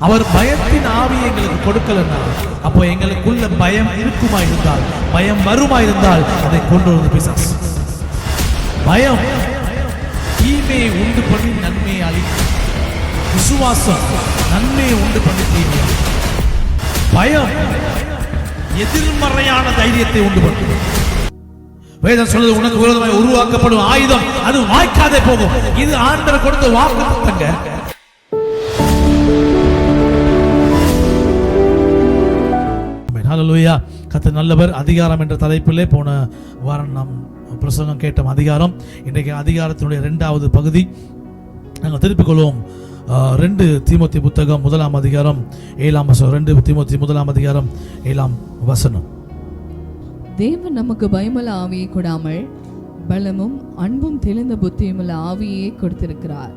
அவர் பயத்தின் ஆவியை எங்களுக்கு கொடுக்கலன்னா, அப்போ எங்களுக்குள்ள பயம் இருக்குமா இருந்தால், பயம் வருமா இருந்தால் அதை கொண்டு வருவது பிசாசு. பயம் தீமையை உண்டு பண்ணி நன்மையை அளிக்கும். விசுவாசம் நன்மையை உண்டு பண்ணி தீமையை. பயம் எதிர்மறையான தைரியத்தை உண்டு பண்ணும். வேதம் சொல்லுது, உனக்கு விரோதமாக உருவாக்கப்படும் ஆயுதம் அது வாய்க்காதே போகும். இது ஆண்டவர் கொடுத்த வாக்குத்தத்தங்க. ஹல்லேலூயா. கர்த்தர் நல்லவர். அதிகாரம் என்ற தலைப்பிலே போன வாரம் நாம் பிரசங்கம் கேட்டோம். அதிகாரம். இன்றைக்கு அதிகாரத்தினுடைய 2வது பகுதி நாங்கள் திருப்பிக் கொள்வோம். 2 தீமோத்தி புத்தகம் 1ஆம் அதிகாரம் 7ஆம் வசனம். 2 தீமோத்தி 1ஆம் அதிகாரம் 7ஆம் வசனம். தேவன் நமக்கு பயமுள்ள ஆவியை கொடாமல் பலமும் அன்பும் தெளிந்த புத்தியுமுள்ள ஆவியை கொடுத்திருக்கிறார்.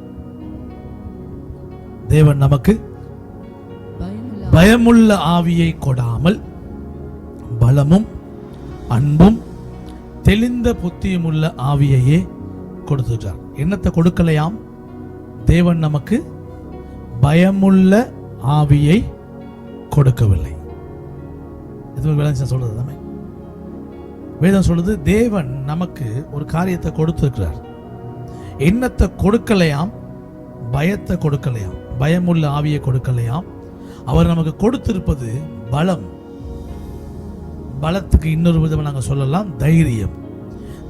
தேவன் நமக்கு பயமுள்ள ஆவியை கொடாமல் பலமும் அன்பும் தெளிந்த புத்தியுமுள்ள ஆவியையே கொடுத்திருக்கிறார். என்னத்தை கொடுக்கலையாம்? தேவன் நமக்கு பயமுள்ள ஆவியை கொடுக்கவில்லை. சொல்றது வேதம் சொல்றது, தேவன் நமக்கு ஒரு காரியத்தை கொடுத்திருக்கிறார். என்னத்தை கொடுக்கலையாம்? பயத்தை கொடுக்கலையாம், பயமுள்ள ஆவியை கொடுக்கலையாம். அவர் நமக்கு கொடுத்திருப்பது பலம். பலத்துக்கு இன்னொரு விதமாக நாங்கள் சொல்லலாம் தைரியம்.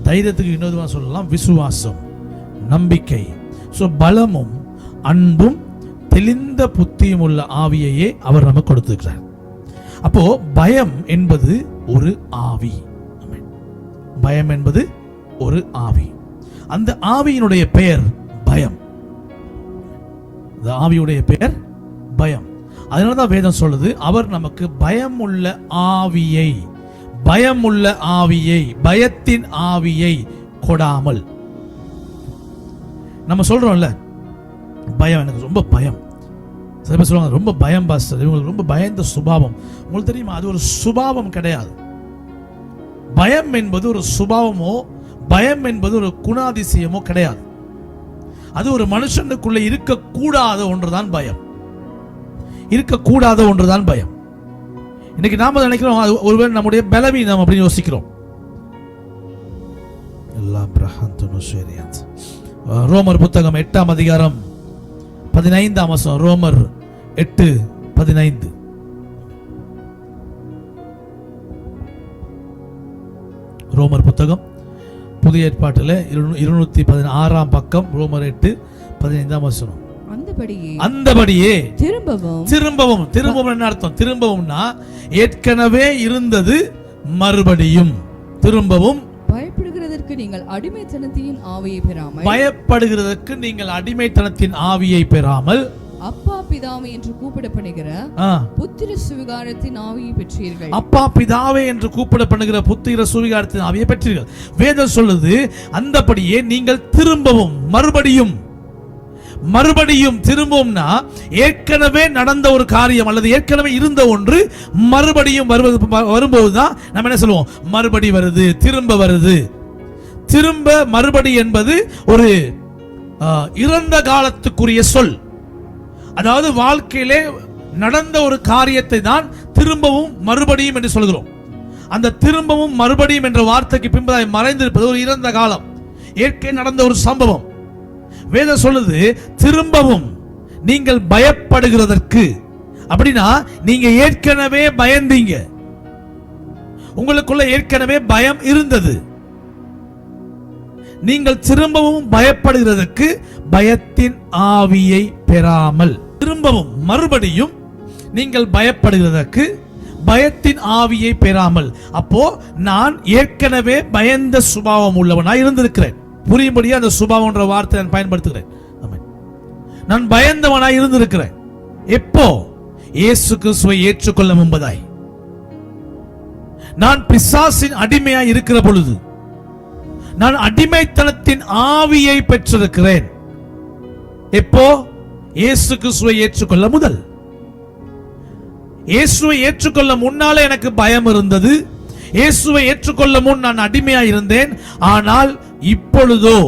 தைரியத்துக்கு இன்னொரு விதமாக சொல்லலாம் விசுவாசம், நம்பிக்கை. ஸோ பலமும் அன்பும் தெளிந்த புத்தியும் உள்ள ஆவியையே அவர் நமக்கு கொடுத்திருக்கிறார். அப்போ பயம் என்பது ஒரு ஆவி. பயம் என்பது ஒரு ஆவி. அந்த ஆவியினுடைய பெயர் பயம். அந்த ஆவியுடைய பெயர் பயம். அதனாலதான் வேதம் சொல்லுது, அவர் நமக்கு பயமுள்ள ஆவியை, பயமுள்ள ஆவியை, பயத்தின் ஆவியை கொடாமல். நம்ம சொல்றோம்ல, பயம், எனக்கு ரொம்ப பயம். சில பேர் சொல்லுவாங்க ரொம்ப பயம் பாஸ்டர், இவங்களுக்கு ரொம்ப பயந்த சுபாவம். உங்களுக்கு தெரியுமா, அது ஒரு சுபாவம் கிடையாது. பயம் என்பது ஒரு சுபாவமோ, பயம் என்பது ஒரு குணாதிசயமோ கிடையாது. அது ஒரு மனுஷனுக்குள்ள இருக்கக்கூடாத ஒன்றுதான் பயம். இருக்கக்கூடாத ஒன்றுதான் பயம். இன்னைக்கு நாம நினைக்கிறோம் ஒருவேளை நம்முடைய பலவீனம் அப்படின்னு யோசிக்கிறோம். ரோமர் புத்தகம் 8ஆம் அதிகாரம் 15ஆம் வசனம். ரோமர் 8:15. ரோமர் புத்தகம் புதிய ஏற்பாட்டில் 216ஆம் பக்கம், ரோமர் 8:15ஆம் வசனம். அந்தபடியே திரும்பவும் என்ன அர்த்தம்? திரும்பவும்னா ஏற்கனவே இருந்தது மறுபடியும். திரும்பவும் பயப்படுகிறதற்கு நீங்கள் அடிமைத்தனத்தின் ஆவியை பெறாமல், பயப்படுகிறதற்கு நீங்கள் அடிமைத்தனத்தின் ஆவியை பெறாமல் அப்பா பிதாவே என்று கூப்பிடப்படுகிற புத்திர சுவிகாரத்தின் ஆவியை பெற்றீர்கள். அப்பா பிதாவே என்று கூப்பிடப்படுகிற புத்திர சுவிகாரத்தின் ஆவியை பெற்றீர்கள். வேதம் சொல்லுது, அந்தபடியே நீங்கள் திரும்பவும் மறுபடியும் திரும்பவும்னா ஏற்கனவே நடந்த ஒரு காரியம் அல்லது ஏற்கனவே இருந்த ஒன்று மறுபடியும் வரும்போதுதான் நம்ம என்ன சொல்லுவோம்? மறுபடி வருது, திரும்ப வருது. திரும்ப மறுபடி என்பது ஒரு இறந்த காலத்துக்குரிய சொல். அதாவது வாழ்க்கையிலே நடந்த ஒரு காரியத்தை தான் திரும்பவும் மறுபடியும் என்று சொல்கிறோம். அந்த திரும்பவும் மறுபடியும் என்ற வார்த்தைக்கு பின்பதாக மறைந்திருப்பது ஒரு இறந்த காலம், ஏற்கனவே நடந்த ஒரு சம்பவம். வேதம் சொல்லுது, திரும்பவும் நீங்கள் பயப்படுகிறதற்கு. அப்படின்னா நீங்க ஏற்கனவே பயந்தீங்க, உங்களுக்குள்ள ஏற்கனவே பயம் இருந்தது. நீங்கள் திரும்பவும் பயப்படுகிறதற்கு பயத்தின் ஆவியை பெறாமல். திரும்பவும் மறுபடியும் நீங்கள் பயப்படுகிறதற்கு பயத்தின் ஆவியை பெறாமல். அப்போ நான் ஏற்கனவே பயந்த சுபாவம் உள்ளவனாய் இருந்திருக்கிறேன். புரியும்படியா அந்த சுபாவம் என்ற வார்த்தை நான் பயன்படுத்துகிறேன். நான் பயந்தவனாய் இருந்திருக்கிறேன். எப்போ? இயேசு கிறிஸ்துவை ஏற்றுக்கொள்ள முன்பதாய். நான் பிசாசின் அடிமையாய் இருக்கிற பொழுது நான் அடிமைத்தனத்தின் ஆவியை பெற்றிருக்கிறேன். எப்போ? இயேசு கிறிஸ்துவை ஏற்றுக்கொள்ள முதல். இயேசுவை ஏற்றுக்கொள்ள முன்னாலே எனக்கு பயம் இருந்தது. இயேசுவை ஏற்றுக்கொள்ள முன் நான் அடிமையாய் இருந்தேன். ஆனால் இப்பொழுதோ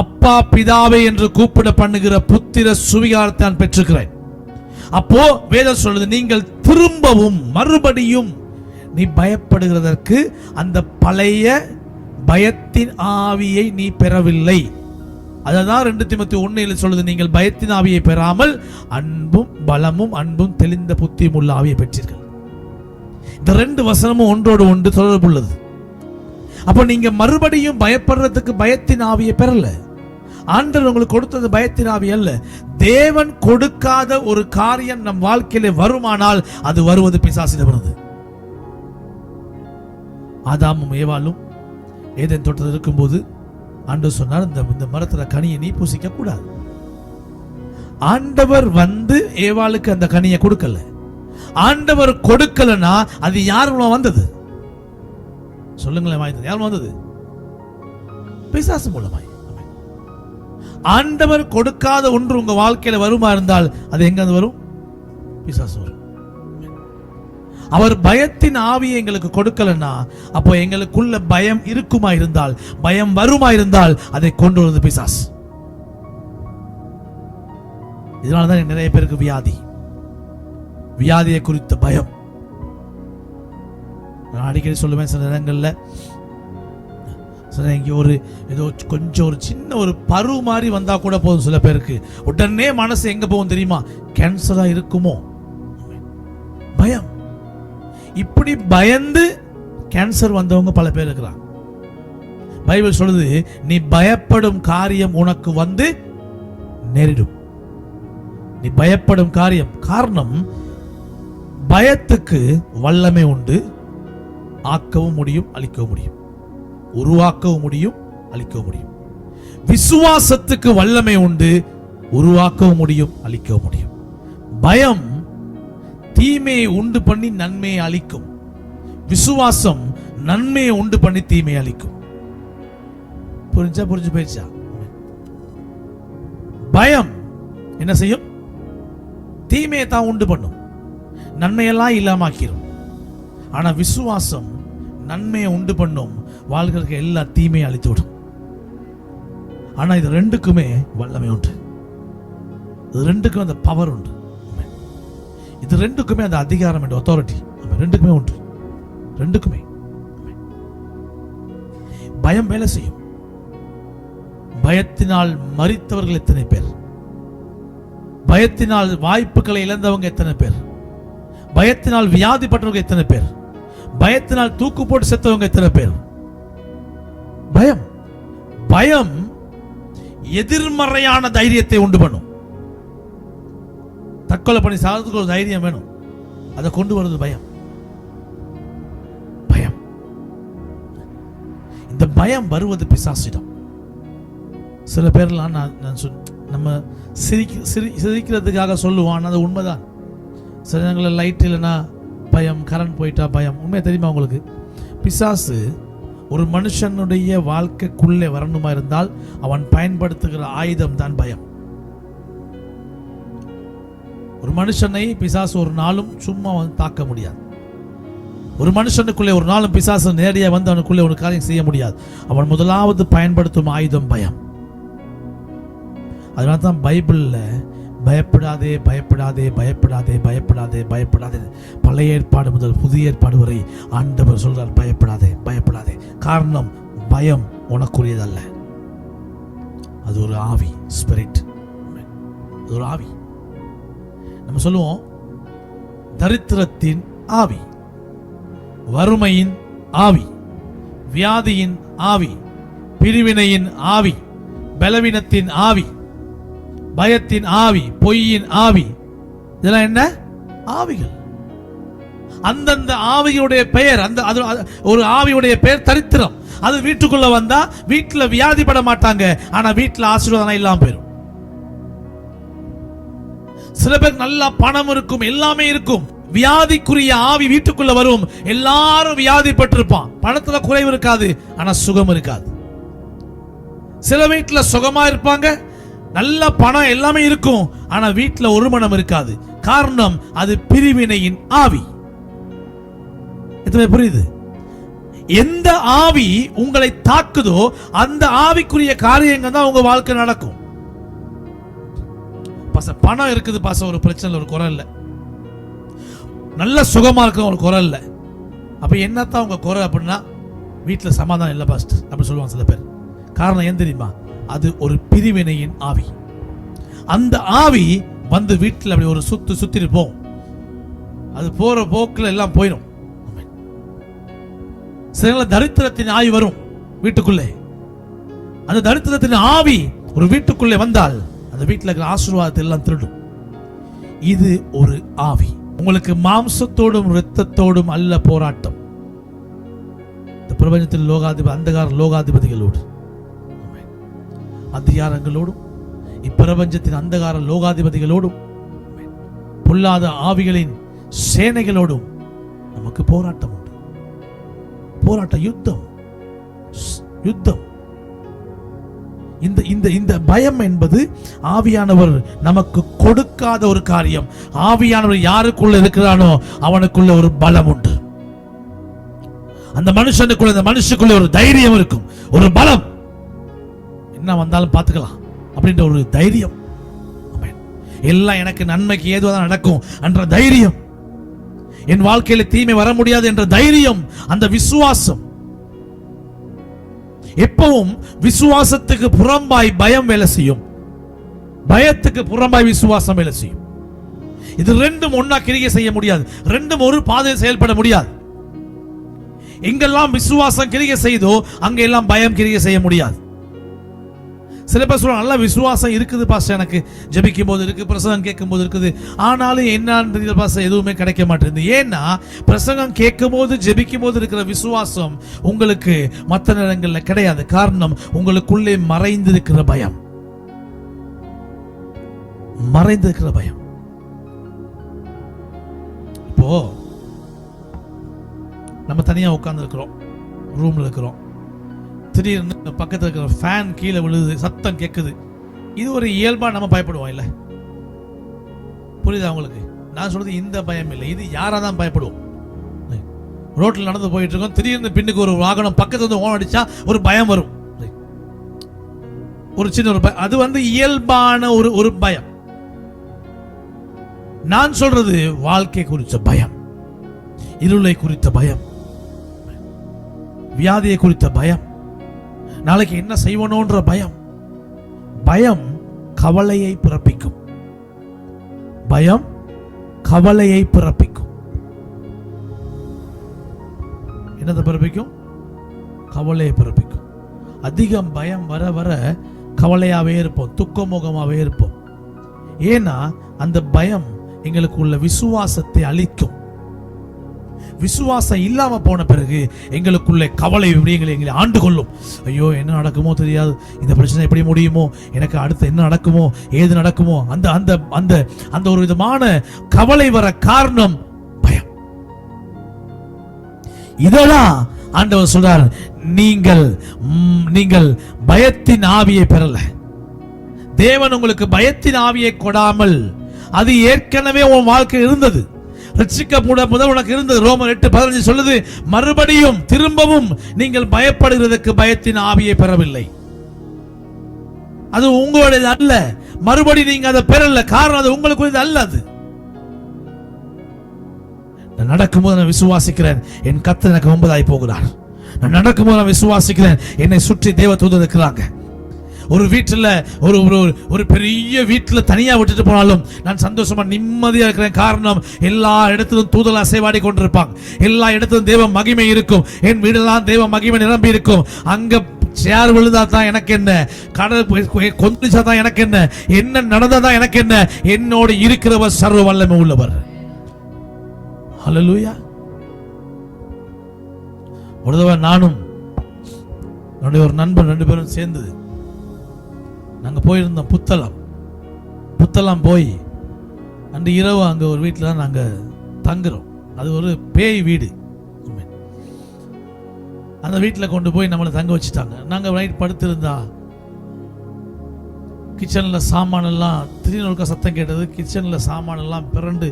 அப்பா பிதாவே என்று கூப்பிட பண்ணுகிற புத்திர சுவிகாரத்தை நான் பெற்றுக்கிறேன். அப்போ வேதம் சொல்லுது, நீங்கள் திரும்பவும் மறுபடியும் நீ பயப்படுகிறதற்கு அந்த பழைய பயத்தின் ஆவியை நீ பெறவில்லை. அததான் 2 தீமோத்தேயு 1:7 சொல்லுது, நீங்கள் பயத்தின் ஆவியை பெறாமல் அன்பும் பலமும் அன்பும் தெளிந்த புத்தியும் உள்ள ஆவியை பெற்றீர்கள். இந்த 2 வசனமும் ஒன்றோடு ஒன்று தொடர்புள்ளது. அப்ப நீங்க மறுபடியும் பயப்படுறதுக்கு பயத்தின் ஆவியை பெறல. ஆண்டவர் உங்களுக்கு கொடுத்தது பயத்தின் ஆவி அல்ல. தேவன் கொடுக்காத ஒரு காரியம் நம் வாழ்க்கையில வருமானால் அது வருவது பிசாசிடமிருந்து. ஆதாமும் ஏவாளும் ஏதேன் தோட்டத்தில் இருக்கும்போது ஆண்டவர் சொன்னார், இந்த மரத்துல கனியை நீ புசிக்க கூடாது. ஆண்டவர் வந்து ஏவாளுக்கு அந்த கனியை கொடுக்கல. ஆண்டவர் கொடுக்கலனா அது யார் மூலம் வந்தது? சொல்லுங்களேன், யார் வந்தது? பிசாசு மூலமாய். ஆண்டவர் கொடுக்காத ஒன்று உங்க வாழ்க்கையில வருமா இருந்தால் அது எங்க வரும்? பிசாசு வரும். அவர் பயத்தின் ஆவியை எங்களுக்கு கொடுக்கலன்னா அப்போ எங்களுக்குள்ள பயம் இருக்குமா இருந்தால், பயம் வருமா இருந்தால் அதை கொண்டு வருவது பிசாசு. இதனாலதான் நிறைய பேருக்கு வியாதியை குறித்த பயம். நான் அடிக்கடி சொல்லுவேன், சில நேரங்கள்ல ஏதோ கொஞ்சம் ஒரு சின்ன ஒரு பரு மாதிரி வந்தா கூட போதும், சில பேருக்கு உடனே மனசு எங்க போகும் தெரியுமா? கேன்சரா இருக்குமோ பயம். இப்படி பயந்து கேன்சர் வந்தவங்க பல பேர் இருக்கிறாங்க. பைபிள் சொல்லுது, நீ பயப்படும் காரியம் உனக்கு வந்து நேரிடும். நீ பயப்படும் காரணம் பயத்துக்கு வல்லமை உண்டு. ஆக்கவும் முடியும், அழிக்கவும் முடியும். உருவாக்கவும் முடியும், அழிக்கவும் முடியும். விசுவாசத்துக்கு வல்லமை உண்டு. உருவாக்கவும் முடியும், அழிக்கவும் முடியும். பயம் தீமையை உண்டு பண்ணி நன்மையை அளிக்கும். விசுவாசம் நன்மையை உண்டு பண்ணி தீமையை அளிக்கும். புரிஞ்சு போயிடுச்சா? பயம் என்ன செய்யும்? தீமையை தான் உண்டு பண்ணும், நன்மையெல்லாம் இல்லாமக்கிரும். ஆனா விசுவாசம் நன்மையை உண்டு பண்ணும், வாழ்களுக்கு எல்லா தீமையை அழித்து விடும். ஆனா இது ரெண்டுக்குமே வல்லமை உண்டு. இது ரெண்டுக்கும் அந்த பவர் உண்டு. இது ரெண்டுக்குமே அந்த அதிகாரம் அண்ட் அத்தாரிட்டி ரெண்டுக்குமே உண்டு. ரெண்டுக்குமே பயம் வேலை செய்யும். பயத்தினால் மரித்தவர்கள் எத்தனை பேர்? பயத்தினால் வாய்ப்புகளை இழந்தவங்க எத்தனை பேர்? பயத்தினால் வியாதிப்பட்டவங்க எத்தனை பேர்? பயத்தினால் தூக்கு போட்டு செத்தவங்க எத்தனை பேர்? பயம் எதிர்மறையான தைரியத்தை உண்டு பண்ணும். தற்கொலை பண்ணி சாகிறதுக்கு ஒரு தைரியம் வேணும், அதை கொண்டு வருது பயம். இந்த பயம் வருவது பிசாசிடம். சில பேர்லாம் நம்ம சிரிக்கிறதுக்காக சொல்லுவான், அது உண்மைதான். சில நேரங்களில் லைட் இல்லைன்னா பயம், கரண்ட் போயிட்டா பயம். உண்மையா தெரியுமா உங்களுக்கு? பிசாசு ஒரு மனுஷனுடைய வாழ்க்கைக்குள்ளே வரணுமா இருந்தால் அவன் பயன்படுத்துகிற ஆயுதம் தான் பயம். ஒரு மனுஷனை பிசாசு ஒரு நாளும் சும்மா வந்து தாக்க முடியாது. ஒரு மனுஷனுக்குள்ளே ஒரு நாளும் பிசாசு நேரடியாக வந்து அவனுக்குள்ளே ஒரு காரியம் செய்ய முடியாது. அவன் முதலாவது பயன்படுத்தும் ஆயுதம் பயம். அதனால தான் பைபிள்ல பயப்படாதே பயப்படாதே பயப்படாதே பயப்படாதே பயப்படாதே, பழைய ஏற்பாடு முதல் புதிய ஏற்பாடு வரை ஆண்டவர் சொல்றார், பயப்படாதே பயப்படாதே. காரணம், பயம் உனக்குரியதல்ல, அது ஒரு ஆவி, ஸ்பிரிட். அது ஒரு ஆவி. நம்ம சொல்லுவோம் தரித்திரத்தின் ஆவி, வறுமையின் ஆவி, வியாதியின் ஆவி, பிரிவினையின் ஆவி, பலவீனத்தின் ஆவி, பயத்தின் ஆவி, பொய்யின் ஆவி. இதெல்லாம் என்ன ஆவிகள்? அந்தந்த ஆவியுடைய பெயர், அந்த ஒரு ஆவியுடைய பெயர் தரித்திரம். அது வீட்டுக்குள்ள வந்தா வீட்டுல வியாதிப்பட மாட்டாங்க, ஆனா வீட்டுல ஆசீர்வாதம் இல்லாம போயிடும். சில பேர் நல்லா பணம் இருக்கும், எல்லாமே இருக்கும், வியாதிக்குரிய ஆவி வீட்டுக்குள்ள வரும். எல்லாரும் வியாதிப்பட்டிருப்பான், பணத்துல குறைவு இருக்காது, ஆனா சுகம் இருக்காது. சில வீட்டுல சுகமா இருப்பாங்க, நல்ல பணம் எல்லாமே இருக்கும், ஆனா வீட்டுல ஒரு மனம் இருக்காது. காரணம், அது பிரிவினையின் ஆவி. புரியுது? எந்த ஆவி உங்களை தாக்குதோ அந்த ஆவிக்குரிய காரியங்கள் தான் உங்க வாழ்க்கை நடக்கும். பாச பணம் இருக்குது பாச, ஒரு பிரச்சனை இல்லை, ஒரு குறை இல்லை. நல்ல சுகமா இருக்க ஒரு குறை இல்லை. அப்ப என்னத்தான் உங்க குறை அப்படின்னா வீட்டில் சமாதானம் இல்லை பாஸ்டர் அப்படின்னு சொல்லுவாங்க சில பேர். காரணம் ஏன் தெரியுமா? அது ஒரு பிரிவினையின் ஆவி. அந்த ஆவி வந்து வீட்டில் அப்படி ஒரு சுத்திட்டு போகும். அது போற போக்கில் எல்லாம் போயிடும். சில தரித்திரத்தின் ஆவி வரும் வீட்டுக்குள்ளே. அந்த தரித்திரத்தின் ஆவி ஒரு வீட்டுக்குள்ளே வந்தால் அந்த வீட்டில் இருக்கிற ஆசீர்வாதத்தை எல்லாம் திருடும். இது ஒரு ஆவி. உங்களுக்கு மாம்சத்தோடும் இரத்தத்தோடும் அல்ல போராட்டம். இந்த பிரபஞ்சத்தில் அந்தகார லோகாதிபதிகளோடு, அதிகாரங்களோடும் இப்பிரபஞ்சத்தின் அந்தகார லோகாதிபதிகளோடும் பொல்லாத ஆவிகளின் சேனைகளோடும் நமக்கு போராட்டம் உண்டு. போராட்டம், யுத்தம். இந்த பயம் என்பது ஆவியானவர் நமக்கு கொடுக்காத ஒரு காரியம். ஆவியானவர் யாருக்குள்ள இருக்கிறானோ அவனுக்குள்ள ஒரு பலம் உண்டு. அந்த மனுஷனுக்குள்ள ஒரு தைரியம் இருக்கும், ஒரு பலம். என்ன வந்தாலும் பார்த்துக்கலாம் அப்படின்ற ஒரு தைரியம். எல்லாம் எனக்கு நன்மைக்கு ஏதுவாக நடக்கும் என்ற தைரியம், என் வாழ்க்கையில தீமை வர முடியாது என்ற தைரியம், அந்த விசுவாசம். எப்பவும் விசுவாசத்துக்கு புறம்பாய் பயம் வேலை செய்யும், பயத்துக்கு புறம்பாய் விசுவாசம் வேலை செய்யும். இது ரெண்டும் ஒன்னா கிரியை செய்ய முடியாது, ரெண்டும் ஒரு பாதையில் செயல்பட முடியாது. எங்கெல்லாம் விசுவாசம் கிரியை செய்தோ அங்கெல்லாம் பயம் கிரியை செய்ய முடியாது. சில பேர் சொல்றாங்க, நல்ல விசுவாசம் இருக்குது பாஸ்டர், எனக்கு ஜெபிக்கும் போது இருக்கு, பிரசங்கம் கேட்கும் போது இருக்குது, ஆனாலும் என்னன்னு பாஸ்டர் எதுவுமே கிடைக்க மாட்டேங்குது. ஏன்னா பிரசங்கம் கேட்கும் போது ஜெபிக்கும் போது இருக்கிற விசுவாசம் உங்களுக்கு மற்ற நேரங்களில் கிடையாது. காரணம், உங்களுக்குள்ளே மறைந்திருக்கிற பயம். மறைந்திருக்கிற பயம். இப்போ நம்ம தனியா உட்கார்ந்து இருக்கிறோம், ரூம்ல இருக்கிறோம், திடீர்னு பக்கத்தில் இருக்கிற ஃபேன் கீழே விழுது, சத்தம் கேட்குது. இது ஒரு இயல்பா நம்ம பயப்படுவோம் இல்ல? புரியுதா உங்களுக்கு? நான் சொல்றது இந்த பயம் இல்லை, இது யாரா தான் பயப்படுவோம். ரோட்ல நடந்து போயிட்டு இருக்கோம், திடீர்னு பின்னுக்கு ஒரு வாகனம் பக்கத்துல வந்து ஓன் அடிச்சா ஒரு பயம் வரும், ஒரு சின்ன ஒரு பயம். அது இயல்பான ஒரு பயம். நான் சொல்றது வாழ்க்கை குறித்த பயம், இருளை குறித்த பயம், வியாதியை குறித்த பயம், நாளைக்கு என்ன செய்வனோன்ற பயம். பயம் கவலையை பிறப்பிக்கும். பயம் கவலையை பிறப்பிக்கும். என்னதை பிறப்பிக்கும்? கவலையை பிறப்பிக்கும். அதிகம் பயம் வர வர கவலையாவே இருப்போம், துக்கமுகமாவே இருப்போம். ஏன்னா அந்த பயம் எங்களுக்கு உள்ள விசுவாசத்தை அழிக்கும். விசுவாசம் இல்லாம போன பிறகு எங்களுக்குள்ள கவலை எங்களை ஆண்டு கொள்ளும். ஐயோ என்ன நடக்குமோ தெரியாது, இந்த பிரச்சனை எப்படி முடியுமோ, எனக்கு அடுத்து என்ன நடக்குமோ, ஏது நடக்குமோ, அந்த அந்த அந்த அந்த ஒரு விதமான கவலை வர காரணம் பயம். இதெல்லாம் ஆண்டவர் சொல்றார், நீங்கள் பயத்தின் ஆவியை பெறல. தேவன் உங்களுக்கு பயத்தின் ஆவியை கொடாமல், அது ஏற்கனவே உன் வாழ்க்கை இருந்தது, ரட்சிக்கப்பட முதல் உனக்கு இருந்தது. ரோமர் 8:15 சொல்லுது, மறுபடியும் திரும்பவும் நீங்கள் பயப்படுகிறதுக்கு பயத்தின் ஆவியை பெறவில்லை. அது உங்களுடையது அல்ல. மறுபடியும் நீங்க அதை பெறல, காரணம் அது உங்களுக்குரியது அல்ல. அது நான் நடக்கும்போது நான் விசுவாசிக்கிறேன், என் கர்த்தர் எனக்கு முன்பதாய் போகிறார். நான் நடக்கும்போது நான் விசுவாசிக்கிறேன், என்னை சுற்றி தேவ தூதர் இருக்கிறாங்க. ஒரு வீட்டில் ஒரு பெரிய வீட்டில் தனியா விட்டுட்டு போனாலும் நான் சந்தோஷமா நிம்மதியா இருக்கிறேன். காரணம், எல்லா இடத்திலும் தூதல் அசைவாடி கொண்டிருப்பாங்க, எல்லா இடத்திலும் தேவ மகிமை இருக்கும். என் வீடெல்லாம் தேவ மகிமை நிரம்பி இருக்கும். அங்க சேர் விழுதா தான் எனக்கு என்ன, கடல் கொந்திச்சா தான் எனக்கு என்ன நடந்ததா எனக்கு என்ன, என்னோடு இருக்கிறவர் சர்வ வல்லமை உள்ளவர். ஹல்லேலூயா. ஒரு தடவை நானும் என்னுடைய ஒரு நண்பன் 2 பேரும் சேர்ந்து நாங்கள் போயிருந்தோம் புத்தளம் போய் அன்று இரவு அங்கே ஒரு வீட்டில் தான் நாங்கள் தங்குறோம். அது ஒரு பேய் வீடு. அந்த வீட்டில் கொண்டு போய் நம்மளை தங்க வச்சுட்டாங்க. நாங்கள் நைட் படுத்திருந்தா கிச்சனில் சாமானெல்லாம் திடீர்னு ஒருக்கா சத்தம் கேட்டது. கிச்சனில் சாமானெல்லாம் பிறண்டு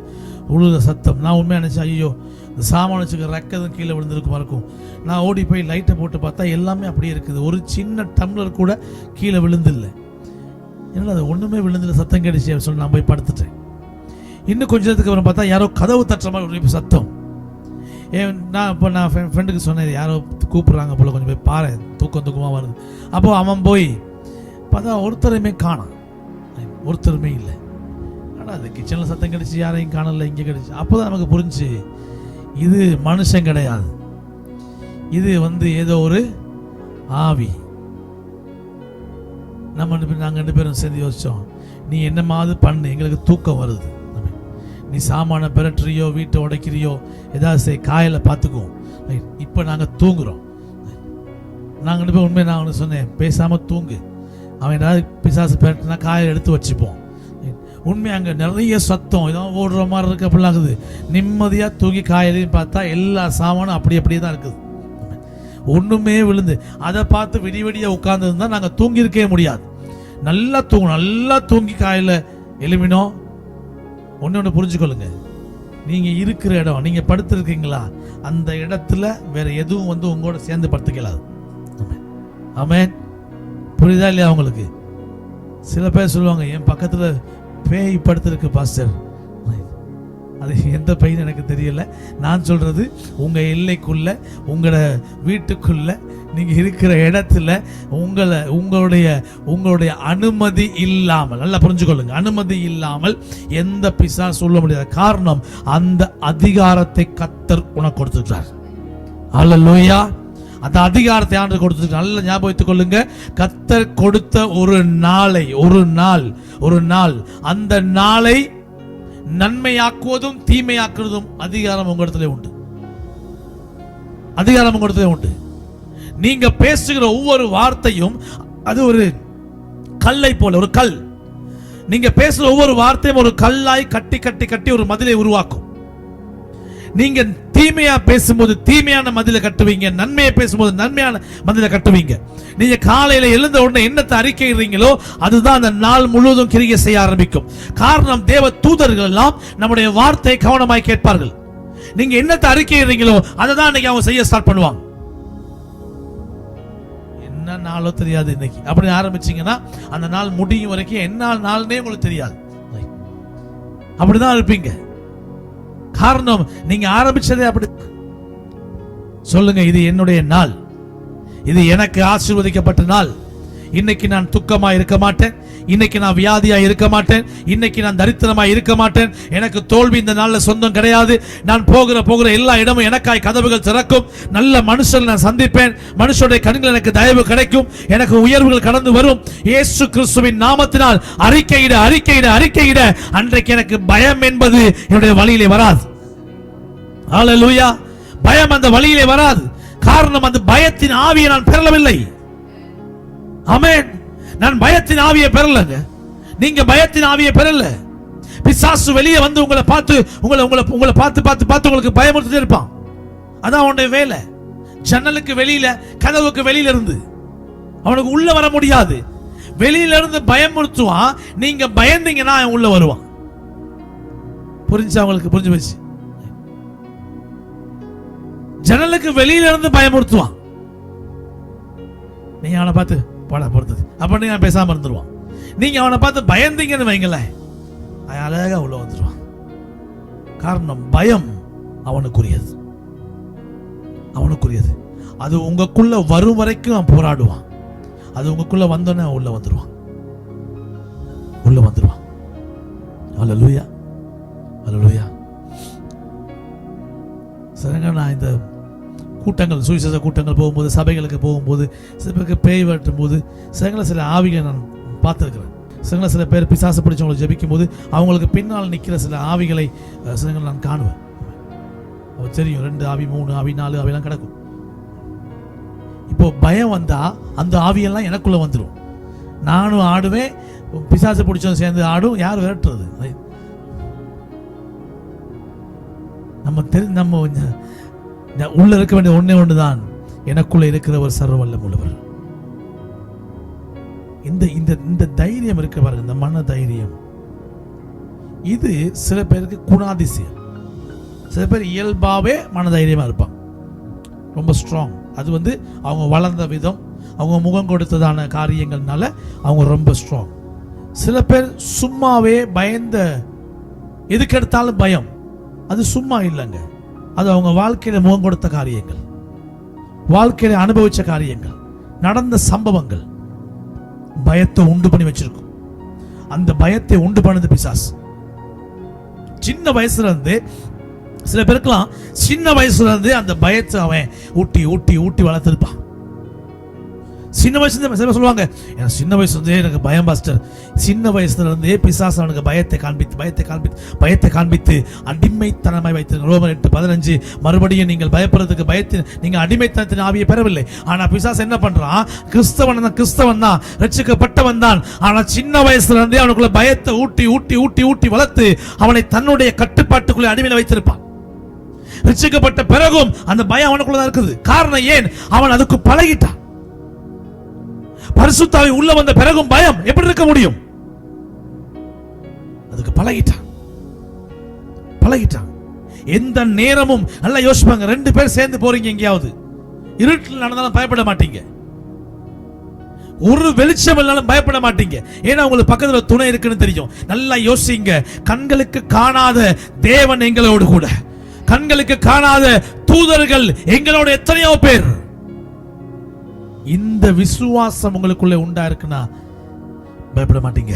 உழுத சத்தம். நான் உண்மையாக நினச்சேன், ஐயோ இந்த சாமான வச்சுக்க ரெக்கதும் கீழே விழுந்திருக்குமா இருக்கும். நான் ஓடி போய் லைட்டை போட்டு பார்த்தா எல்லாமே அப்படியே இருக்குது. ஒரு சின்ன டம்ளர் கூட கீழே விழுந்தில்லை. என்னடா அது ஒன்றுமே விழுந்துல சத்தம் கிடைச்சி சொல்லி நான் போய் படுத்துட்டேன். இன்னும் கொஞ்ச நேரத்துக்கு அப்புறம் பார்த்தா யாரோ கதவு தட்டுற மாதிரி ஒரு சத்தம். நான் ஃப்ரெண்டுக்கு சொன்னேன், யாரோ கூப்பிட்றாங்க போல, கொஞ்சம் போய் பாரு, தூக்கமாக வருது. அப்போ அவன் போய் பார்த்தா ஒருத்தரையுமே காணாம், ஒருத்தருமே இல்லை. ஆனால் அது கிச்சனில் சத்தம் கிடைச்சி யாரையும் காணல, இங்கே கிடைச்சி. அப்போ தான் நமக்கு புரிஞ்சு இது மனுஷன் கிடையாது, இது ஏதோ ஒரு ஆவி. நாங்கள் 2 பேரும் சேர்ந்து யோசித்தோம், நீ என்னமாவது பண்ணு, எங்களுக்கு தூக்கம் வருது. நீ சாமான பெரட்டுறியோ, வீட்டை உடைக்கிறியோ, ஏதாவது காயலை பார்த்துக்குவோம். இப்போ நாங்கள் தூங்குறோம். நாங்கள் 2 பேரும் உண்மையை நான் ஒன்று சொன்னேன், பேசாமல் தூங்கு. அவன் ஏதாவது பிசாசு பெரட்டுனா காயை எடுத்து வச்சுப்போம். உண்மை அங்கே நிறைய சத்தம், ஏதாவது ஓடுற மாதிரி இருக்கு, அப்படிலாம் இருக்குது. நிம்மதியாக தூங்கி காயிலையும் பார்த்தா எல்லா சாமானும் அப்படியே தான் இருக்குது, ஒன்றுமே விழுந்து. அதை பார்த்து விடிய உட்கார்ந்துருந்தா நாங்கள் தூங்கியிருக்கவே முடியாது. நல்லா தூங்கணும், நல்லா தூங்கி காயில் எழுமினோம். ஒன்று புரிஞ்சுக்கொள்ளுங்க, நீங்கள் இருக்கிற இடம், நீங்கள் படுத்திருக்கீங்களா, அந்த இடத்துல வேற எதுவும் உங்களோட சேர்ந்து படுத்துக்கலாது. ஆமென். புரியுதா இல்லையா உங்களுக்கு? சில பேர் சொல்லுவாங்க, என் பக்கத்தில் பேய் படுத்திருக்கு பாஸ்டர். அது எந்த பையன் எனக்கு தெரியல. நான் சொல்றது உங்க எல்லைக்குள்ள, உங்களோட வீட்டுக்குள்ள, நீங்க இருக்கிற இடத்துல உங்களுடைய அனுமதி இல்லாமல், நல்லா புரிஞ்சுக்கொள்ளுங்க, அனுமதி இல்லாமல் எந்த பிசாசு சொல்ல முடியாது. காரணம், அந்த அதிகாரத்தை கர்த்தர் உனக்கு கொடுத்துட்டார். அல்லேலூயா. அந்த அதிகாரத்தை ஆண்டு கொடுத்துட்டு நல்ல ஞாபகம் வைத்துக் கொள்ளுங்க. கர்த்தர் கொடுத்த ஒரு நாள் அந்த நாளை நன்மையாக்குவதும் தீமையாக்குவதும் அதிகாரம் உங்களிடத்திலே உண்டு. அதிகாரம் உங்களிடத்திலே உண்டு. நீங்க பேசுகிற ஒவ்வொரு வார்த்தையும் அது ஒரு கல்லை போல, ஒரு கல். நீங்க பேசுற ஒவ்வொரு வார்த்தையும் ஒரு கல்லாய் கட்டி கட்டி கட்டி ஒரு மதிலை உருவாக்கும். நீங்க தீமையா பேசும்போது தீமையான மதிலை கட்டுவீங்க, நன்மையை பேசும்போது நன்மையான மதிலை கட்டுவீங்க. நீங்க காலையில எழுந்த உடனே என்னத்தை அறிக்கைறீங்களோ அதுதான் அந்த நாள் முழுவதும் கிரியை செய்ய ஆரம்பிக்கும். காரணம், தேவ தூதர்கள் எல்லாம் நம்முடைய வார்த்தையை கவனமாய் கேட்பார்கள். நீங்க என்னத்தை அறிக்கைறீங்களோ அதை தான் இன்னைக்கு அவங்க செய்ய ஸ்டார்ட் பண்ணுவாங்க. என்ன நாளோ தெரியாது இன்னைக்கு, அப்படி ஆரம்பிச்சீங்கன்னா அந்த நாள் முடியும் வரைக்கும் என்ன நாள்னே உங்களுக்கு தெரியாது. அப்படிதான் இருப்பீங்க. காரணம், நீங்க ஆரம்பிச்சதே அப்படி. சொல்லுங்க, இது என்னுடைய நாள், இது எனக்கு ஆசீர்வதிக்கப்பட்ட நாள். இன்னைக்கு நான் துக்கமா இருக்க மாட்டேன், இன்னைக்கு நான் வியாதியா இருக்க மாட்டேன், இன்னைக்கு நான் தரித்திரமா இருக்க மாட்டேன். எனக்கு தோல்வி இந்த நாள்ல சொந்தம் கிடையாது. நான் போகிற எல்லா இடமும் எனக்காய் கதவுகள் திறக்கும். நல்ல மனுஷன் நான் சந்திப்பேன். மனுஷனுடைய கண்கள் எனக்கு தயவு கிடைக்கும். எனக்கு உயர்வுகள் கடந்து வரும். இயேசு கிறிஸ்துவின் நாமத்தினால் அறிக்கையிட அன்றைக்கு எனக்கு பயம் என்பது என்னுடைய வழியிலே வராது. ஹல்லேலூயா. பயம் அந்த வழியிலே வராது. காரணம், அந்த பயத்தின் ஆவியை நான் பெறவில்லை. ஆமென். நான் பயத்தின் ஆவியை பெறலங்க. நீங்க பயத்தின் ஆவியை பெறல. பிசாசு வெளியே உங்களை பார்த்து உங்களுக்கு பயமுறுத்திட்டே இருப்பான். அதான் அவனுடைய வேலை. ஜன்னலுக்கு வெளியில, கதவுக்கு வெளியில இருந்து அவனுக்கு உள்ள வர முடியாது. வெளியில இருந்து பயமுறுத்துவான். நீங்க பயந்தீங்கன்னா அவன் உள்ள வருவான். புரிஞ்சா உங்களுக்கு? புரிஞ்சு போச்சு. ஜன்னலுக்கு வெளியில இருந்து பயமுறுத்துவான். நீங்க அவனை பார்த்து போடா பொறுத்தது அப்படின்னு நான் பேசாம இருந்துருவான். நீங்க அவனை பார்த்து பயந்தீங்கன்னு வைங்களேன், அழகா உள்ள வந்துடுவான். காரணம், பயம் அவனுக்குரியது. அது உங்களுக்குள்ள வரும் வரைக்கும் அவன் போராடுவான். அது உங்களுக்குள்ள வந்தோன்னே உள்ள வந்துடுவான். அல்லேலூயா, அல்லேலூயா. சரிங்க. நான் இந்த கூட்டங்கள், சுவிசேஷ கூட்டங்கள் போகும்போது, சபைகளுக்கு போகும்போது, சில பேருக்கு பேய் வரட்டும் போது, சில ஆவிகளை நான் பார்த்துருக்கிறேன். சில பேர் பிசாசு பிடிச்சவங்களை ஜெபிக்கும் போது அவங்களுக்கு பின்னால் நிற்கிற சில ஆவிகளை நான் காணுவேன். தெரியும், 2 ஆவி, 3 ஆவி, 4 ஆவிலாம் கிடக்கும். இப்போ பயம் வந்தா அந்த ஆவியெல்லாம் எனக்குள்ள வந்துடும். நானும் ஆடுவேன், பிசாசு பிடிச்சவங்க சேர்ந்து ஆடும். யார் விரட்டுறது? நம்ம உள்ள இருக்க வேண்டிய ஒண்ணுதான், எனக்குள்ள இருக்கிற ஒரு சர்வ வல்லமை உள்ளவர். இந்த தைரியம் இருக்க பாருங்க, இந்த மன தைரியம். இது சில பேருக்கு குணாதிசயம். சில பேர் இயல்பாவே மன தைரியமா இருப்பாங்க, ரொம்ப ஸ்ட்ராங். அது அவங்க வளர்ந்த விதம், அவங்க முகம் கொடுத்ததான காரியங்கள்னால அவங்க ரொம்ப ஸ்ட்ராங். சில பேர் சும்மாவே பயந்த, எதுக்கு எடுத்தாலும் பயம். அது சும்மா இல்லைங்க, அது அவங்க வாழ்க்கையில முகம் கொடுத்த காரியங்கள், வாழ்க்கையில அனுபவிச்ச காரியங்கள், நடந்த சம்பவங்கள் பயத்தை உண்டு பண்ணி வச்சிருக்கும். அந்த பயத்தை உண்டு பண்ணது பிசாசு. சின்ன வயசுல இருந்து சில பேருக்குலாம் சின்ன வயசுல இருந்து அந்த பயத்தை அவன் ஊட்டி ஊட்டி ஊட்டி வளர்த்திருப்பான். சின்ன வயசுல சில சொல்லுவாங்க, சின்ன வயசுல இருந்தே எனக்கு பயம் பாஸ்டர். சின்ன வயசுல இருந்தே பிசாசு அவனுக்கு பயத்தை காண்பித்து அடிமைத்தனமாய் வைத்திருக்க. ரோமர் 8:15 மறுபடியும் நீங்கள் பயப்படுறதுக்கு பயத்தின் நீங்கள் அடிமைத்தனத்தின் ஆவியை பெறவில்லை. ஆனா பிசாசு என்ன பண்றான்? கிறிஸ்தவன் தான், ரட்சிக்கப்பட்டவன் தான். ஆனா சின்ன வயசுல இருந்தே அவனுக்குள்ள பயத்தை ஊட்டி ஊட்டி ஊட்டி ஊட்டி வளர்த்து அவனை தன்னுடைய கட்டுப்பாட்டுக்குள்ளே அடிமையில வைத்திருப்பான். ரட்சிக்கப்பட்ட பிறகும் அந்த பயம் அவனுக்குள்ளதான் இருக்குது. காரணம் ஏன்? அவன் அதுக்கு பழகிட்டான். பரிசுத்த ஆவி உள்ள வந்த பிறகும் பயம் எப்படி இருக்க முடியும்? அதுக்கு பழகிட்டான். எந்த நேரமும் நல்லா யோசிப்பாங்க. 2 பேர் சேர்ந்து போறீங்க எங்கேயாவது, இருட்டில் நடந்தாலும் பயப்பட மாட்டீங்க, ஒரு வெளிச்சம் இல்லாலும் பயப்பட மாட்டீங்க. ஏன்னா உங்களுக்கு பக்கத்துல துணை இருக்குன்னு தெரியும். நல்லா யோசிங்க. கண்களுக்கு காணாத தேவன் எங்களோடு கூட, கண்களுக்கு காணாத தூதர்கள் எங்களோட எத்தனையோ பேர். இந்த விசுவாசம் உங்களுக்குள்ள உண்டா இருக்குன்னா பயப்பட மாட்டீங்க.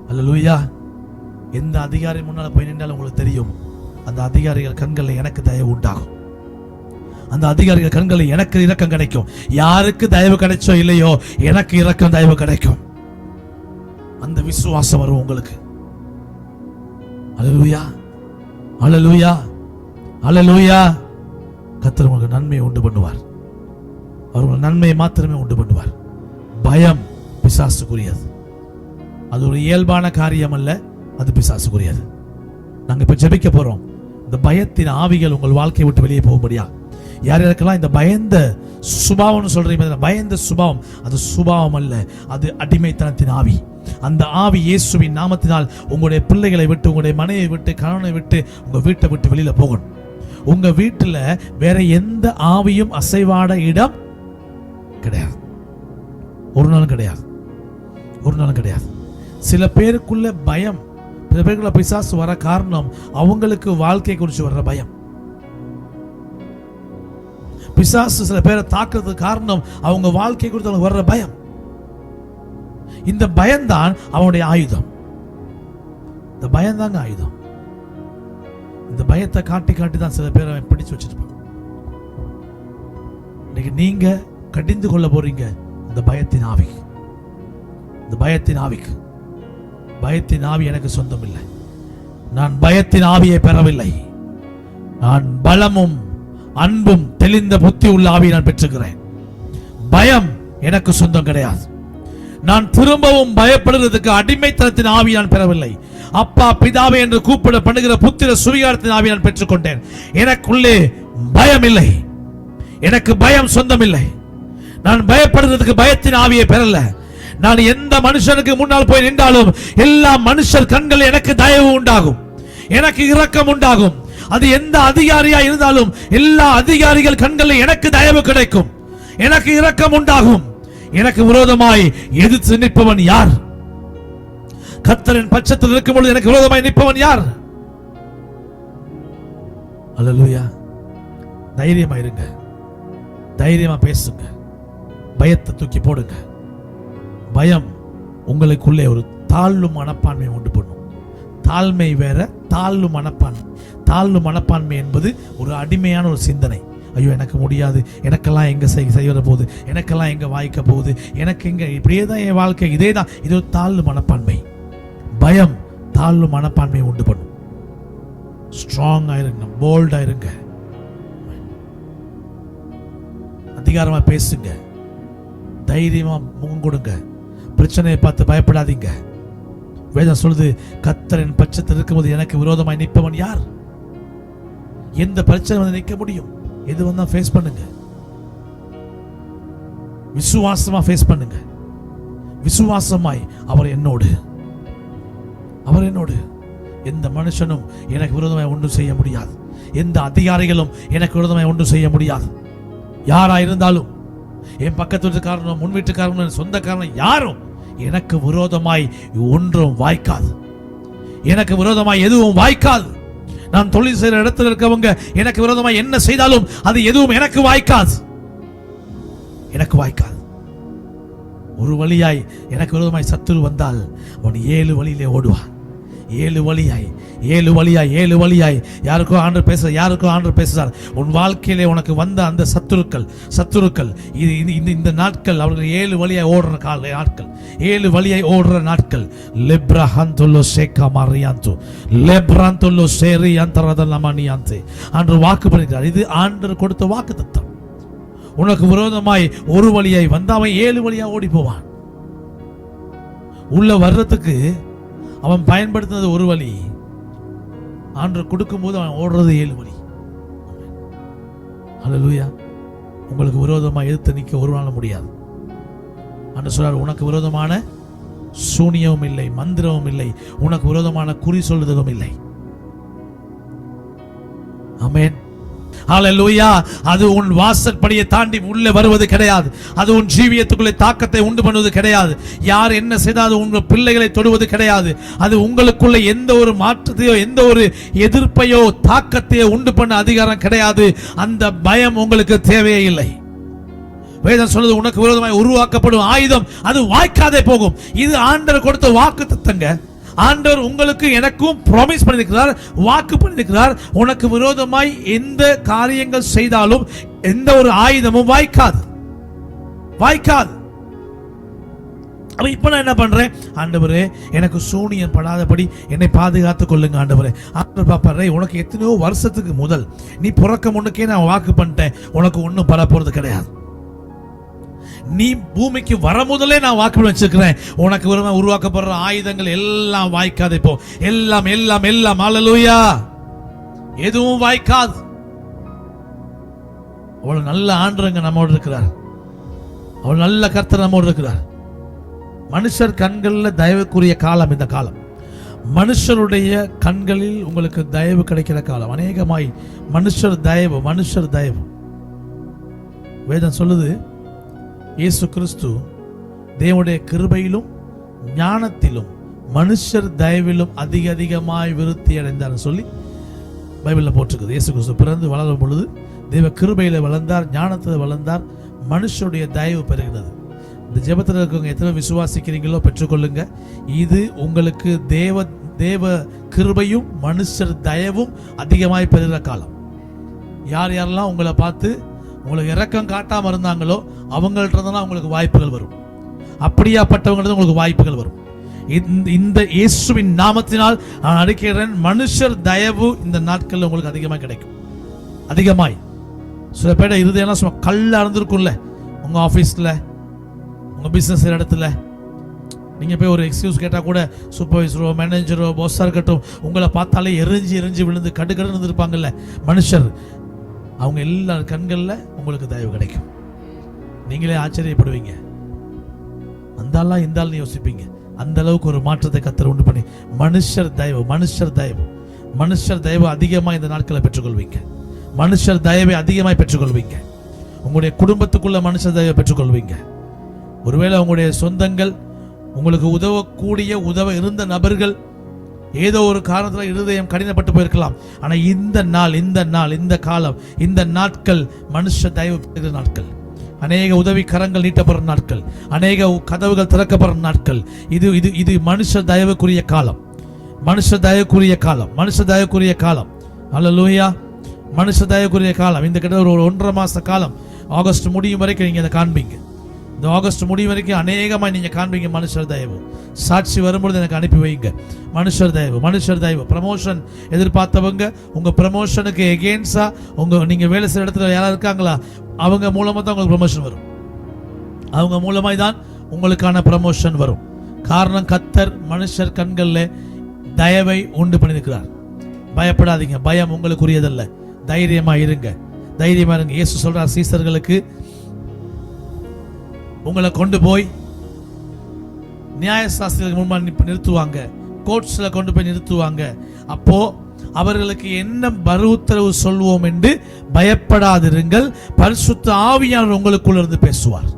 அல்லேலூயா. எந்த அதிகாரி முன்னால போய் நின்றாலும் உங்களுக்கு தெரியும், அந்த அதிகாரிகள் கண்களில் எனக்கு தயவு உண்டாகும், அந்த அதிகாரிகள் கண்களில் எனக்கு இரக்கம் கிடைக்கும். யாருக்கு தயவு கிடைச்சோ இல்லையோ, எனக்கு இரக்கம் தயவு கிடைக்கும். அந்த விசுவாசம் வரும் உங்களுக்கு. அல்லேலூயா, அல்லேலூயா, அல்லேலூயா. கர்த்தர் உங்களுக்கு நன்மையை உண்டு பண்ணுவார். அவர் நன்மையை மாத்திரமே உண்டு பண்ணுவார். பயம் பிசாசுக்குரியது. அது ஒரு இயல்பான காரியம் அல்ல, அது பிசாசுக்குரியது. நாங்க இப்ப ஜெபிக்க போறோம். இந்த பயத்தின் ஆவிகள் உங்கள் வாழ்க்கையை விட்டு வெளியே போகும்படியா. யார் யாருக்கெல்லாம் இந்த பயந்த சுபாவம்னு சொல்றீங்க, பயந்த சுபாவம், அது சுபாவம் அல்ல, அது அடிமைத்தனத்தின் ஆவி. அந்த ஆவி இயேசுவின் நாமத்தினால் உங்களுடைய பிள்ளைகளை விட்டு, உங்களுடைய மனையை விட்டு, கணவனை விட்டு, உங்க வீட்டை விட்டு வெளியில போகணும். உங்க வீட்டுல வேற எந்த ஆவியும் அசைவாட இடம் கிடையாது. ஒரு நாளும் கிடையாது. சில பேருக்குள்ள பயம், சில பேருக்குள்ள பிசாசு வர காரணம் அவங்களுக்கு வாழ்க்கை குறித்து வர்ற பயம். பிசாசு சில பேரை தாக்குறதுக்கு காரணம் அவங்க வாழ்க்கை குறித்து அவங்க வர்ற பயம். இந்த பயம்தான் அவனுடைய ஆயுதம். இந்த பயம்தாங்க ஆயுதம். இந்த பயத்தை காட்டி தான் சில பேரை பிடிச்சு வச்சிருப்பாங்க. இன்னைக்கு நீங்க கடிந்து கொள்ள போறீங்க இந்த பயத்தின் ஆவி. இந்த பயத்தின் ஆவி எனக்கு சொந்தம் இல்லை. நான் பயத்தின் ஆவியை பெறவில்லை. நான் பலமும் அன்பும் தெளிந்த புத்தி உள்ள ஆவியை நான் பெற்றுக்கிறேன். பயம் எனக்கு சொந்தம் கிடையாது. நான் திரும்பவும் பயப்படுறதுக்கு அடிமைத்தனத்தின் ஆவி நான் பெறவில்லை. அப்பா பிதாவே என்று கூப்பிடப்படுகிற புத்திர சுவிகாரத்தின் ஆவி நான் பெற்றுக்கொண்டேன். எனக்குள்ளே பயம் இல்லை. எனக்கு பயம் சொந்தம் இல்லை. நான் பயப்படுறதுக்கு பயத்தின் ஆவியை பெறல. நான் எந்த மனுஷனுக்கு முன்னால் போய் நின்றாலும் எல்லா மனுஷர் கண்களில் எனக்கு தயவு உண்டாகும், எனக்கு இரக்கம் உண்டாகும். அது எந்த அதிகாரியா இருந்தாலும் எல்லா அதிகாரிகள் கண்களில் எனக்கு தயவு கிடைக்கும், எனக்கு இரக்கம் உண்டாகும். எனக்கு விரோதமாய் எதிர்த்து நிற்பவன் யார்? கர்த்தரின் பட்சத்தில் இருக்கும் பொழுது எனக்கு விரோதமாய் நிற்பவன் யார்? அல்லேலூயா. தைரியமா இருங்க, தைரியமா பேசுங்க, பயத்தை தூக்கி போடுங்க. பயம் உங்களுக்குள்ளே ஒரு தாழ்வு மனப்பான்மை உண்டு பண்ணும். தாழ்மை வேற, தாழ்வு மனப்பான்மை. தாழ்வு மனப்பான்மை என்பது ஒரு அடிமையான ஒரு சிந்தனை. ஐயோ எனக்கு முடியாது, எனக்கெல்லாம் எங்க செய்ய போகுது, எனக்கெல்லாம் எங்க வாய்க்க போகுது, எனக்கு எங்க இப்படியே தான் என் வாழ்க்கை, இதே தான். இது ஒரு தாழ்வு மனப்பான்மை. பயம் தாழ்வு மனப்பான்மையை உண்டு பண்ணும். ஸ்ட்ராங்கா இருங்க, போல்டா இருங்க, அதிகாரமா பேசுங்க, தைரியமா முகம் கொடுங்க. பிரச்சனையை பார்த்து பயப்படாதீங்க. வேதம் சொல்லுது, கர்த்தரின் பட்சத்தில் இருக்கும்போது எனக்கு விரோதமாய் நிற்பவன் யார்? எந்த பிரச்சனை வந்து நிற்க முடியும்? எது வந்தா ஃபேஸ் பண்ணுங்க, விசுவாசமா ஃபேஸ் பண்ணுங்க. விசுவாசமாய் அவர் என்னோடு, எந்த மனுஷனும் எனக்கு விரோதமாய் ஒன்றும் செய்ய முடியாது. எந்த அதிகாரிகளும் எனக்கு விரோதமாய் ஒன்றும் செய்ய முடியாது. யாரா இருந்தாலும், என் பக்கத்து வீட்டுக்காரனும் முன் வீட்டுக்காரனும் சொந்தக்காரனும் யாரும் எனக்கு விரோதமாய் ஒன்றும் வாய்க்காது, எனக்கு விரோதமாய் எதுவும் வாய்க்காது. நான் தொழில் செய்கிற இடத்துல இருக்கவங்க எனக்கு விரோதமாய் என்ன செய்தாலும் அது எதுவும் எனக்கு வாய்க்காது, எனக்கு வாய்க்காது. ஒரு வழியாய் எனக்கு விரோதமாய் சத்துரு வந்தால் அவன் 7 வழியிலே ஓடுவான். 7 வழியாய் 7 வழியாய் 7 வழியாய். யாருக்கோ ஆண்டவர் பேசுறார். உன் வாழ்க்கையிலே உனக்கு வந்த அந்த சத்துருக்கள் இந்த நாட்கள் அவர்கள் 7 வழியாய் ஓடுற நாட்கள், 7 வழியாய் ஓடுற நாட்கள். லெப்ரஹந்தோலோ சேகா மாரியாந்தோ லெப்ராந்தோலோ சேரி அந்தரதலமணியாந்தே அன்று வாக்கு பண்ணிக்கிறார். இது ஆண்டவர் கொடுத்த வாக்குத்தத்தம். உனக்கு விரோதமாய் ஒரு வழியாய் வந்த அவன் 7 வழியா ஓடி போவான். உள்ள வர்றதுக்கு அவன் பயன்படுத்தினது ஒரு வழி, ஆண்டவர் கொடுக்கும் போது அவன் ஓடுறது 7 வழி. ஹல்லேலூயா. உங்களுக்கு விரோதமா எதிர்த்து நிற்க ஒரு நாள் முடியாது. ஆண்டவர் சொல்றார், உனக்கு விரோதமான சூனியமும் இல்லை, மந்திரமும் இல்லை, உனக்கு விரோதமான குறி சொல்லுதலும் இல்லை. ஆமென். ஹல்லேலூயா. அது உன் வாசற்படியை தாண்டி உள்ளே வருவது கிடையாது. அது உன் ஜீவியத்துக்குள்ளே தாக்கத்தை உண்டு பண்ணுவது கிடையாது. யார் என்ன செய்தாலும் உங்கள் பிள்ளைகளை தொடுவது கிடையாது. அது உங்களுக்குள்ள எந்த ஒரு மாற்றத்தையோ எந்த ஒரு எதிர்ப்பையோ தாக்கத்தையோ உண்டு பண்ண அதிகாரம் கிடையாது. அந்த பயம் உங்களுக்கு தேவையே இல்லை. வேதம் சொல்லுது, உனக்கு விரோதமாய் உருவாக்கப்படும் ஆயுதம் அது வாய்க்காதே போகும். இது ஆண்டவர் கொடுத்த வாக்கு தத்தங்க. ஆண்டவர் உங்களுக்கு எனக்கும் ப்ராமிஸ் பண்ணியிருக்கிறார், வாக்கு பண்ணியிருக்கிறார். உனக்கு விரோதமாய் எந்த காரியங்கள் செய்தாலும் எந்த ஒரு ஆயுதமும் வாய்க்காது. இப்ப நான் என்ன பண்றேன், ஆண்டவரே எனக்கு சூனியம் படாதபடி என்னை பாதுகாத்துக் கொள்ளுங்க ஆண்டவரே. ஆண்டவர் பாப்பாரு, உனக்கு எத்தனையோ வருஷத்துக்கு முதல் நீ பிறக்க முன்னுக்கே நான் வாக்கு பண்ணிட்டேன், உனக்கு ஒன்றும் பல போறது கிடையாது. நீ பூமிக்கு வர முதலே நான் வாக்கு வச்சிருக்கிறேன். உனக்கு உருவாக்கப்படுற ஆயுதங்கள் எல்லாம் வாய்க்காதே போ. எல்லாம் எல்லாம் எல்லாம் ஹல்லேலூயா, எதுவும் வாய்க்காது. அவ்வளவு நல்ல ஆண்டவங்க நம்மோடு இருக்கிறார். அவ்வளவு நல்ல கர்த்தர் நம்மோடு இருக்கிறார். மனுஷர் கண்களில் தயவுக்குரிய காலம் இந்த காலம். மனுஷருடைய கண்களில் உங்களுக்கு தயவு கிடைக்கிற காலம். அநேகமாய் மனுஷர் தயவு. வேதம் சொல்லுது, இயேசு கிறிஸ்து தேவனுடைய கிருபையிலும் ஞானத்திலும் மனுஷர் தயவிலும் அதிகமாய் விருத்தி அடைந்தார் சொல்லி பைபிளில் போட்டிருக்குது. இயேசு கிறிஸ்து பிறந்து வளரும் பொழுது தேவ கிருபையில வளர்ந்தார், ஞானத்தில் வளர்ந்தார், மனுஷருடைய தயவு பெறுகிறது. இந்த ஜெபத்தில் இருக்கவங்க எத்தனை விசுவாசிக்கிறீங்களோ பெற்றுக்கொள்ளுங்க. இது உங்களுக்கு தேவ கிருபையும் மனுஷர் தயவும் அதிகமாய் பெறுகிற காலம். யாரெல்லாம் உங்களை பார்த்து உங்களுக்கு இரக்கம் காட்டாம இருந்தாங்களோ அவங்கள்ட்ட தான் உங்களுக்கு வாய்ப்புகள் வரும். அப்படியாப்பட்டவங்கள்ட்ட உங்களுக்கு வாய்ப்புகள் வரும். இந்த இயேசுவின் நாமத்தினால் நான் அறிக்கையிடுறேன், மனுஷர் தயவு இந்த நாட்களில் உங்களுக்கு அதிகமாக கிடைக்கும். அதிகமாய். சில பேர் இருதயம்லாம் சும்மா கல்லா இருந்திருக்கும்ல, உங்க ஆஃபீஸில் உங்க பிஸ்னஸ் இடத்துல நீங்க போய் ஒரு எக்ஸ்கியூஸ் கேட்டால் கூட சூப்பர்வைசரோ மேனேஜரோ பாஸாக இருக்கட்டும், உங்களை பார்த்தாலே எரிஞ்சு விழுந்து கடுக்கடுன்னு இருந்திருப்பாங்கல்ல மனுஷர். அவங்க எல்லா கண்களில் உங்களுக்கு தயவு கிடைக்கும். நீங்களே ஆச்சரியப்படுவீங்க. அந்த ஆள் இந்த ஆள்னு யோசிப்பீங்க. அந்த அளவுக்கு ஒரு மாற்றத்தை கர்த்தர் உண்டு பண்ணி மனுஷர் தயவு அதிகமாக இந்த நாட்களை பெற்றுக்கொள்வீங்க. மனுஷர் தயவை அதிகமாக பெற்றுக்கொள்வீங்க. உங்களுடைய குடும்பத்துக்குள்ள மனுஷர் தயவை பெற்றுக்கொள்வீங்க. ஒருவேளை உங்களுடைய சொந்தங்கள், உங்களுக்கு உதவ இருந்த நபர்கள் ஏதோ ஒரு காரணத்தில் இருதயம் கடினப்பட்டு போயிருக்கலாம். ஆனா இந்த காலம், இந்த நாட்கள் மனுஷ தயவு பெறுகிற நாட்கள். அநேக உதவி கரங்கள் நீட்டப்படுற நாட்கள், அநேக கதவுகள் திறக்கப்படுற நாட்கள். இது மனுஷ தயவுக்குரிய காலம். ஹல்லேலூயா. மனுஷ தயவுக்குரிய காலம். இந்த கிட்ட ஒரு 1.5 மாச காலம், ஆகஸ்ட் முடியும் வரைக்கும் நீங்க அதை காண்பீங்க. இந்த ஆகஸ்ட் முடியும் வரைக்கும் அநேகமாக நீங்க காண்பீங்க மனுஷர் தயவு. சாட்சி வரும்பொழுது எனக்கு அனுப்பி வைங்க. மனுஷர் தயவு. ப்ரமோஷன் எதிர்பார்த்தவங்க, உங்க ப்ரமோஷனுக்கு எகெயின்ஸ்டா நீங்க வேலை செய்யற இடத்துல யாராவது இருக்காங்களா, அவங்க மூலமா தான் உங்களுக்கு ப்ரமோஷன் வரும். அவங்க மூலமாய் தான் உங்களுக்கான ப்ரமோஷன் வரும். காரணம், கர்த்தர் மனுஷர் கண்களில் தயவை உண்டு பண்ணியிருக்கிறார். பயப்படாதீங்க, பயம் உங்களுக்குரியதல்ல. தைரியமா இருங்க. இயேசு சொல்றார் சீசர்களுக்கு, உங்களை கொண்டு போய் நியாயசாஸ்திரத்துக்கு முன்பாக நிறுத்துவாங்க, கோர்ட்ஸ்ல கொண்டு போய் நிறுத்துவாங்க. அப்போ அவர்களுக்கு என்ன மறுஉத்தரவு சொல்வோம் என்று பயப்படாதிருங்கள், பரிசுத்த ஆவியானவர் உங்களுக்குள்ள இருந்து பேசுவார்.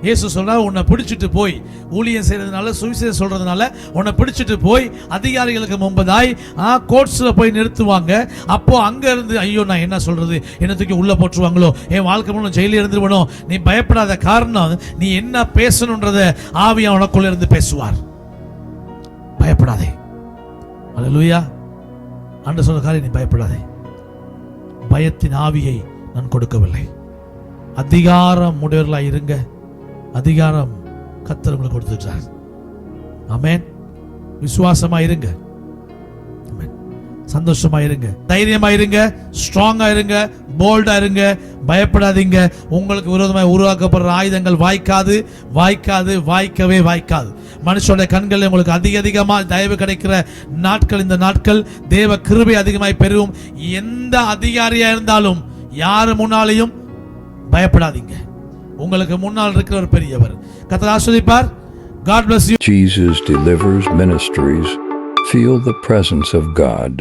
இயேசு சொல்றார், உன்னை பிடிச்சிட்டு போய் ஊழியம் செய்யறதுனால, சுவிசேஷம் சொல்றதுனால உன்னை பிடிச்சிட்டு போய் அதிகாரிகளுக்கு முன்பதாய் கோர்ட்ஸ்ல போய் நிறுத்துவாங்க. அப்போ அங்க இருந்து ஐயோ நான் என்ன சொல்றது, என்ன தூக்கி உள்ள போட்டுருவாங்களோ, என் வாழ்க்கை முழுவதும் ஜெயிலில் இருந்துருவனோ, நீ பயப்படாத. காரணம் நீ என்ன பேசணுன்றத ஆவியா உனக்குள்ள இருந்து பேசுவார். பயப்படாதே. அல்லேலூயா. ஆண்டவர் சொன்ன காரியம், நீ பயப்படாதே. பயத்தின் ஆவியை நான் கொடுக்கவில்லை. அதிகாரம் உடையவர்களாய் இருங்க. அதிகாரம் கர்த்தர் உங்களுக்கு கொடுத்துட்டார். ஆமென். விசுவாசமா இருங்க. ஆமென். சந்தோஷமா இருங்க, தைரியமா இருங்க, ஸ்ட்ராங்கா இருங்க, போல்டா இருங்க. பயப்படாதீங்க. உங்களுக்கு விரோதமாக உருவாக்கப்படுற ஆயுதங்கள் வாய்க்காது, வாய்க்காது, வாய்க்கவே வாய்க்காது. மனுஷனுடைய கண்களில் உங்களுக்கு அதிகமாக தயவு கிடைக்கிற நாட்கள் இந்த நாட்கள். தேவ கிருபை அதிகமாய் பெறும். எந்த அதிகாரியா இருந்தாலும் யாரு முன்னாலையும் பயப்படாதீங்க. உங்களுக்கு முன்னால் இருக்கிற ஒரு பெரியவர். கர்த்தர் ஆசீர்வதிப்பார். God bless you. Jesus Delivers Ministries. Feel the presence of God.